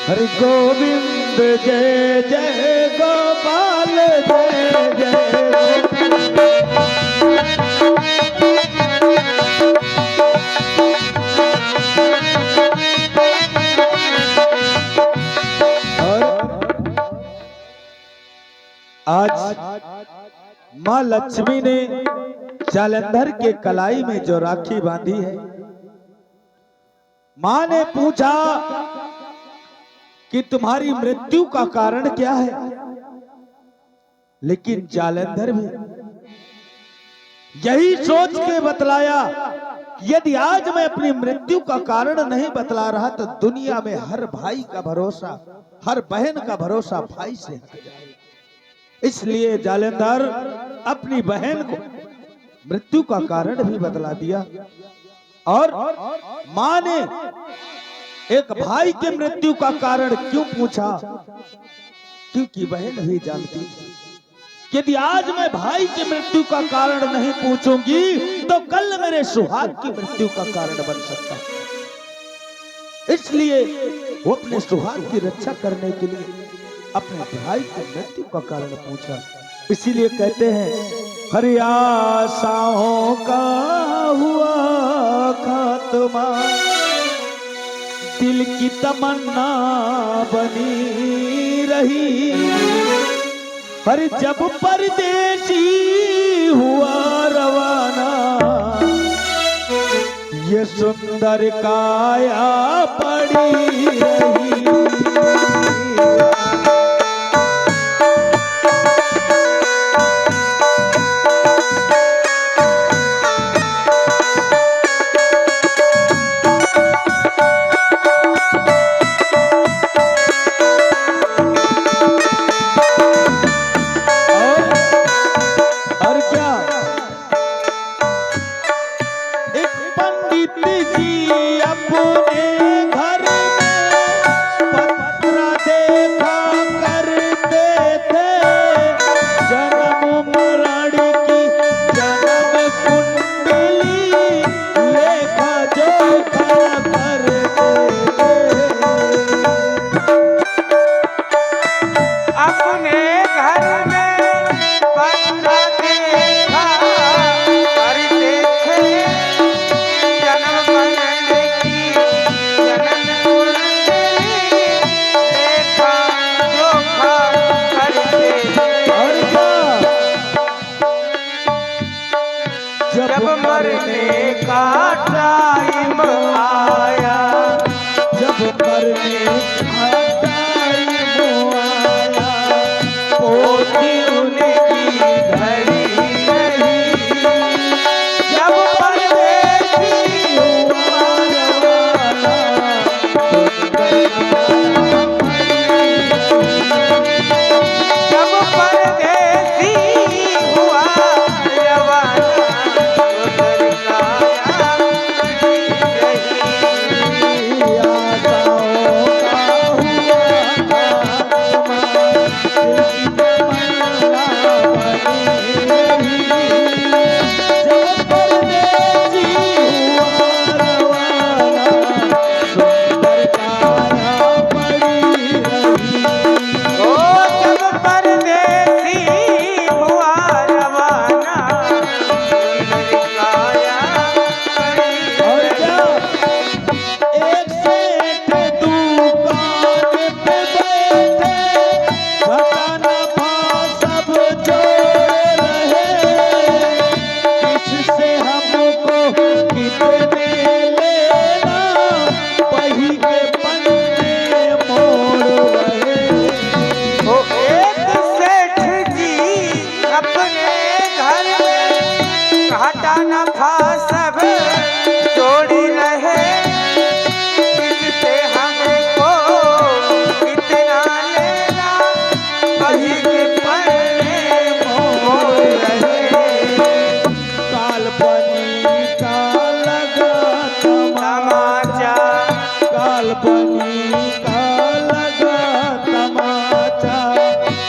हरि गोविंद जय जय गोपाल जय जय। आज माँ लक्ष्मी ने जालंधर के कलाई में जो राखी बांधी है, मां ने पूछा कि तुम्हारी मृत्यु का कारण क्या है, लेकिन जालंधर भी यही सोच के बतलाया यदि आज मैं अपनी मृत्यु का कारण नहीं बतला रहा तो दुनिया में हर भाई का भरोसा, हर बहन का भरोसा भाई से हट जाए। इसलिए जालंधर अपनी बहन को मृत्यु का कारण भी बतला दिया। और मां ने एक भाई के मृत्यु का कारण क्यों पूछा, क्योंकि बहन भी जानती थी यदि आज मैं भाई की मृत्यु का कारण नहीं पूछूंगी तो कल मेरे सुहाग की मृत्यु का कारण बन सकता है। इसलिए वो अपने सुहाग की रक्षा करने के लिए अपने भाई की मृत्यु का कारण पूछा। इसीलिए कहते हैं हरि आशाओं का हुआ खात्मा, दिल की तमन्ना बनी रही। पर जब परदेसी हुआ रवाना, ये सुंदर काया पड़ी रही। जब मरने का टाइम आया, जब मरने का टाइम आया, पोती उनकी घड़ी रही। जब परदेसी हुआ रवाना, जब परदेसी हुआ रवाना,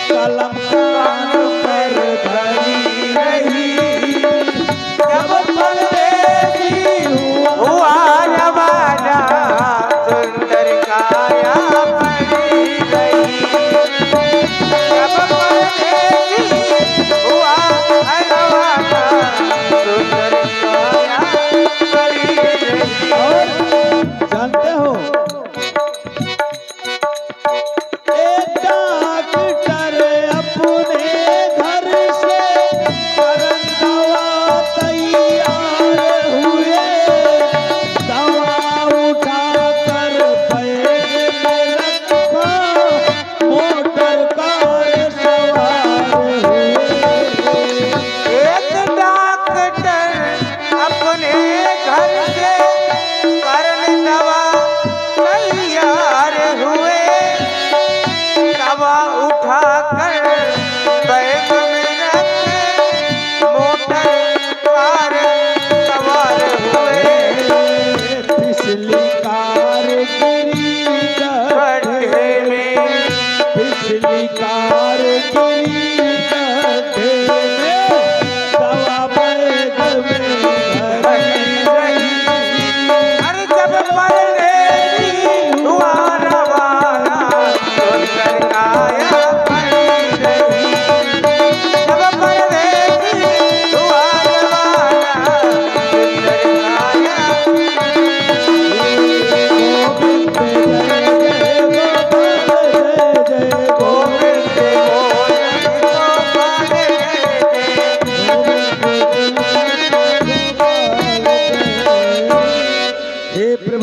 कलम पर धरी रही। जब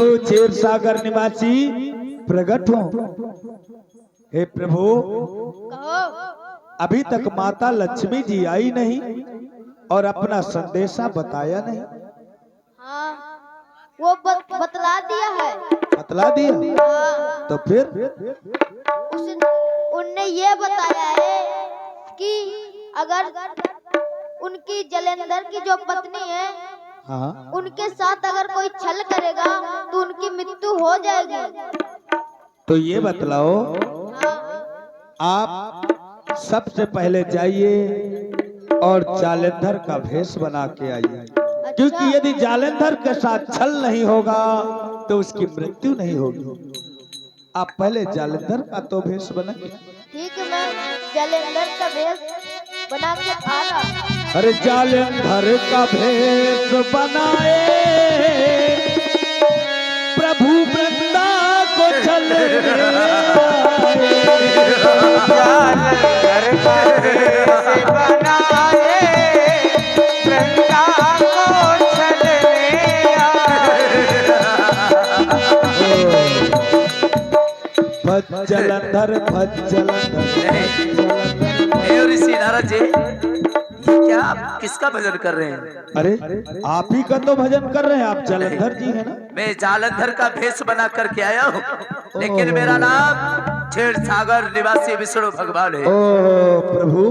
हो क्षीर सागर निवासी प्रकट हो। हे प्रभु, कहो। अभी तक माता लक्ष्मी जी आई नहीं और अपना संदेशा बताया नहीं। हाँ, वो बतला दिया है। बतला दिया? हाँ, तो फिर उनने ये बताया है कि अगर उनकी जलेंधर की जो पत्नी है, हाँ, उनके साथ अगर कोई छल करेगा तो उनकी मृत्यु हो जाएगी। तो ये बतलाओ, हाँ, आप सबसे पहले जाइए और जालंधर का भेष बना के आइए, क्योंकि यदि जालंधर के साथ छल नहीं होगा तो उसकी मृत्यु नहीं होगी। आप पहले जालंधर का तो भेष बनाइए। ठीक है, मैं जलेंधर का भेष बना के आ रहा। अरे जालंधर का भेष बनाए प्रभु वृंदा को चले जालंधर का भेष बनाए वृंदा को चले भज जलंधर भज जलंधर। हे ऋषि नारद जी, ये क्या आप किसका भजन कर रहे हैं? अरे आप ही का तो भजन कर रहे हैं, आप जलंधर जी हैं ना। मैं जालंधर का भेष बना करके आया हूँ, लेकिन मेरा नाम क्षीर सागर निवासी विष्णु भगवान है। ओ प्रभु,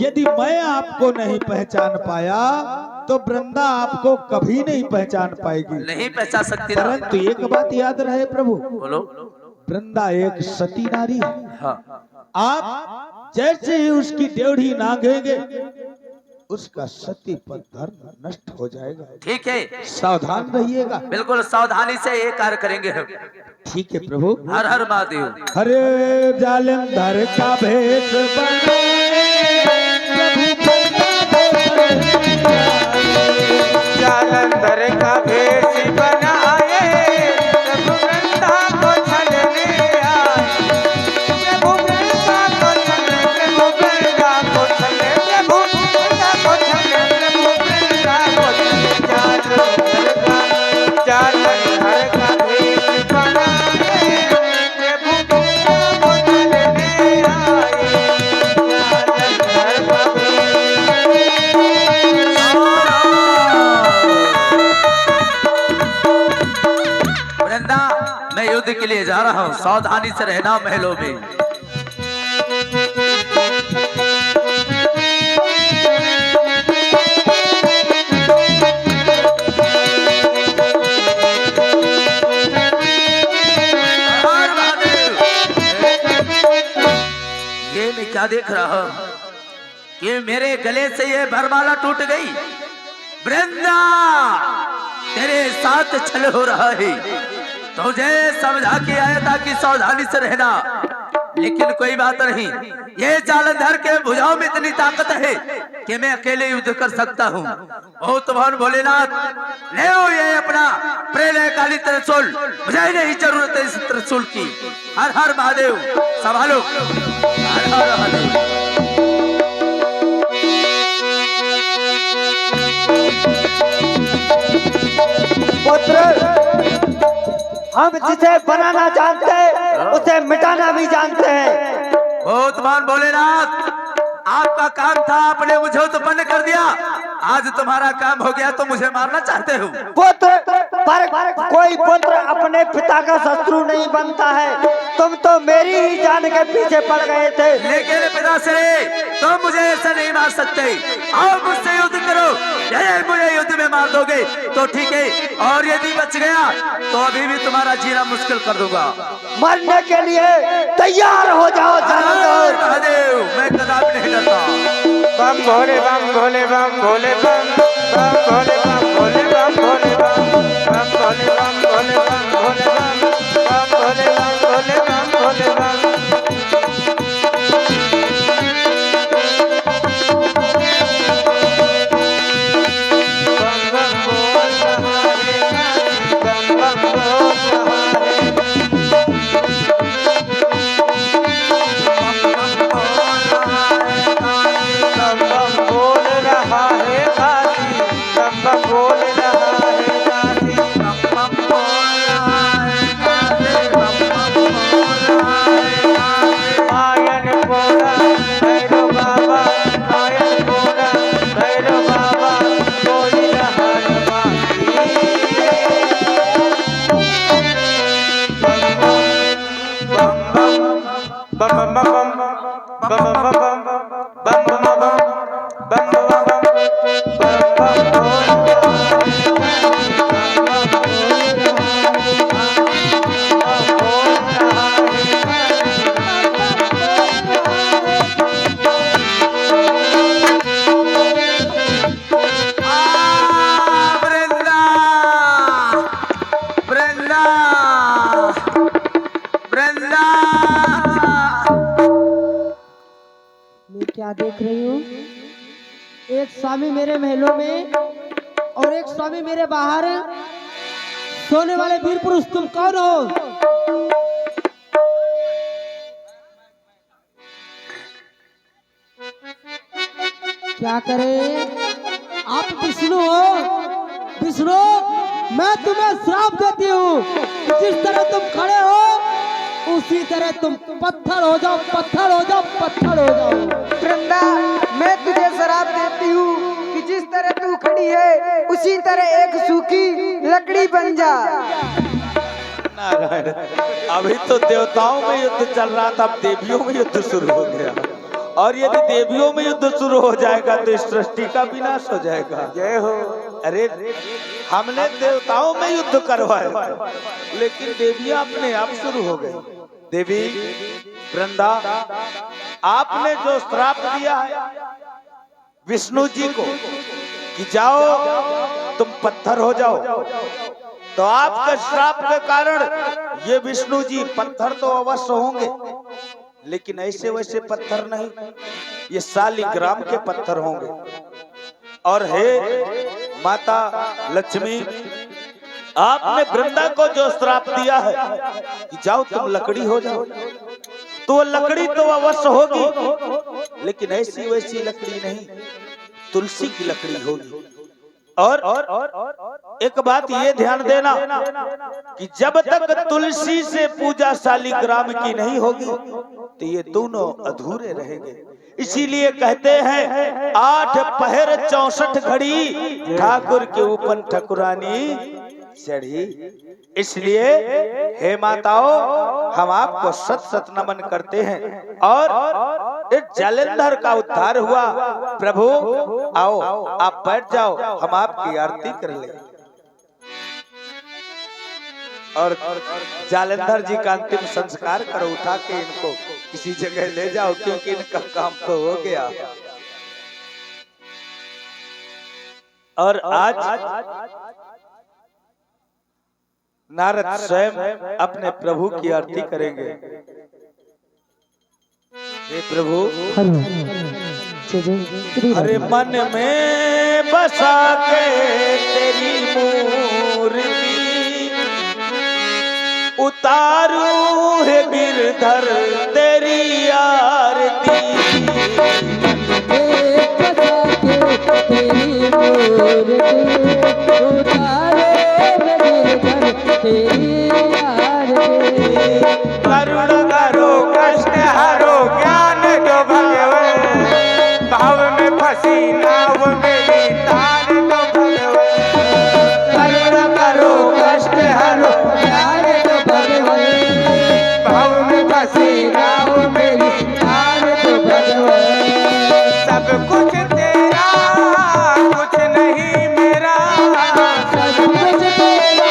यदि मैं आपको नहीं पहचान पाया तो वृंदा आपको कभी नहीं पहचान पाएगी। नहीं पहचान सकती ना? परंतु एक बात याद रहे प्रभु, बोलो। वृंदा एक सती नारी है। हाँ, आप जैसे ही उसकी ड्योढ़ी नागेंगे उसका सती पर धर्म नष्ट हो जाएगा। ठीक है, सावधान रहिएगा। बिल्कुल सावधानी से ये कार्य करेंगे हम। ठीक है प्रभु। हर हर महादेव। हरे जालंधर का भेष बनाए जालंधर का भेष बनाए प्रभु वृंदा को छलने आए। प्रभु वृंदा को छले, प्रभु वृंदा को छले, प्रभु वृंदा को छले, प्रभु वृंदा को छले। जालंधर का भेष बनाए प्रभु वृंदा को छलने आए। जालंधर का वृंदा, मैं युद्ध के लिए जा रहा हूँ, सावधानी से रहना महलों में। हर महादेव। ये मैं क्या देख रहा हूँ कि मेरे गले से ये भरमाला टूट गई। वृंदा, तेरे साथ छल हो रहा है, तुझे समझा के आया था कि सावधानी से रहना, लेकिन कोई बात नहीं। ये जालंधर के भुजाओं में इतनी ताकत है कि मैं अकेले युद्ध कर सकता हूँ। ओ तुम्हारे भोलेनाथ, ले आओ ये अपना प्रलय काली त्रिशूल, मुझे नहीं जरूरत है इस त्रिशूल की। हर हर महादेव, संभालो। हर हर महादेव। पुत्र, हम जिसे बनाना जानते हैं उसे मिटाना भी जानते हैं। ओ तुम्हारे भोलेनाथ, आपका काम था, आपने मुझे उत्पन्न कर दिया, आज तुम्हारा काम हो गया तो मुझे मारना चाहते हो। पुत्र, पर कोई पुत्र अपने पिता का शत्रु नहीं बनता है। तुम तो मेरी ही जान के पीछे पड़ गए थे। लेकिन पिताश्री, तुम मुझे ऐसा नहीं मार सकते। आओ मुझसे युद्ध करो, यदि मुझे युद्ध में मार दोगे तो ठीक है, और यदि बच गया तो अभी भी तुम्हारा जीना मुश्किल कर दूंगा। मरने के लिए तैयार हो जाओ जालंधर। महादेव, मैं कदापि नहीं डरता। बम भोले बम भोले बम भोले बम बम भोले बम भोले बम भोले बम बम भोले बम भोले बम भोले बम बम भोले बम भोले बम भोले बम। बम बम बोल रहा है, बम बम बोल रहा है। बम बम बोल रहा है काशी, बम बम बोल रहा है काशी, बम बम बोल रहा क्या देख रही हूँ? एक स्वामी मेरे महलों में और एक स्वामी मेरे बाहर सोने वाले वीर पुरुष, तुम कौन हो? क्या करें? आप विष्णु हो? विष्णु, मैं तुम्हें श्राप देती हूँ। जिस तरह तुम खड़े हो उसी तरह तुम पत्थर हो जाओ, पत्थर हो जाओ, पत्थर हो जाओ। वृंदा, मैं तुझे शराब देती हूँ कि जिस तरह तू खड़ी है उसी तरह एक सूखी लकड़ी बन जा। नारायण, अभी तो देवताओं में युद्ध चल रहा था, अब देवियों में युद्ध शुरू हो गया। और यदि देवियों में युद्ध शुरू हो जाएगा तो इस सृष्टि का विनाश हो जाएगा। जय हो। अरे हमने देवताओं में युद्ध करवाया, लेकिन देवियां अपने आप शुरू हो गई। देवी वृंदा, आपने जो श्राप दिया है विष्णु जी को कि जाओ तुम पत्थर हो जाओ, तो आपके श्राप के कारण ये विष्णु जी पत्थर तो अवश्य होंगे, लेकिन ऐसे वैसे पत्थर नहीं, ये शालिग्राम के पत्थर होंगे। और हे माता लक्ष्मी, आपने वृंदा को जो श्राप दिया है कि जाओ तुम लकड़ी हो जाओ, तो वो लकड़ी तो अवश्य होगी, लेकिन ऐसी वैसी लकड़ी नहीं, तुलसी की लकड़ी होगी। और एक बात ये ध्यान देना कि जब तक तुलसी से पूजा शालिग्राम की नहीं होगी तो ये दोनों अधूरे रहेंगे। इसीलिए कहते हैं 8 पहर 64 घड़ी ठाकुर के ऊपर ठकुरानी चढ़ी। इसलिए हे माताओं, हम आपको सत सत नमन करते हैं। और एक जालंधर का उद्धार हुआ। प्रभु आओ, आप बैठ जाओ, हम आपकी आरती कर ले। और जालंधर जी का अंतिम संस्कार करो, उठा के इनको किसी जगह ले जाओ, क्योंकि इनका काम तो हो गया। और आज नारद स्वयं अपने प्रभु की आरती करेंगे। हे प्रभु, अरे मन में बसा के तेरी मूर्ति उतारू है गिरधर तेरी आरती। करुण करो कष्ट हरो ज्ञान दो भगवान, भाव में फंसी नाव मेरी तार दो भगवान। करुण करो कष्ट हरो ज्ञान दो भगवान, भाव में फंसी नाव मेरी तार दो भगवान। सब कुछ तेरा कुछ नहीं मेरा, सब कुछ तेरा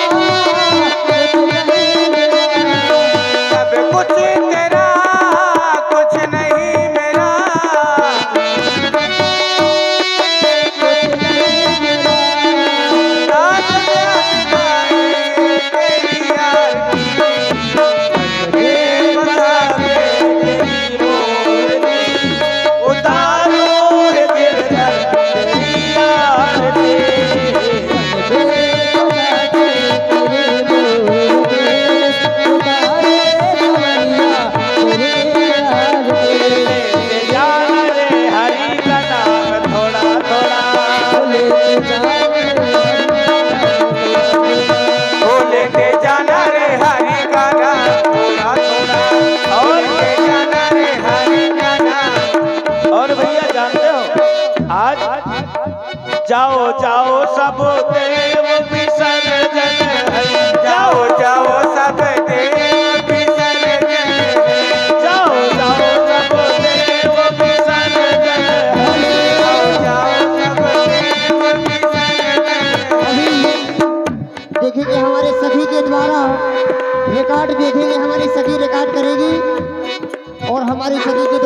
सब कुछ तेरा कुछ नहीं मेरा, रात तेरी उतारो है गिरधर तेरी आरती। जाना रे हरि का नाम थोड़ा थोड़ा, लेके जाना रे हरि का नाम थोड़ा थोड़ा, और ले जाना रे हरि का नाम। और भैया जानते हो, आज जाओ जाओ सब देव विसर्जन है, जाओ जाओ सब देव विसर्जन है, जाओ जाओ सब देव विसर्जन है। जाओ जाओ सब देव विसर्जन है। देखेंगे हमारे सभी के द्वारा रिकॉर्ड देखेंगे, हमारी सभी रिकॉर्ड करेगी और हमारी सभी के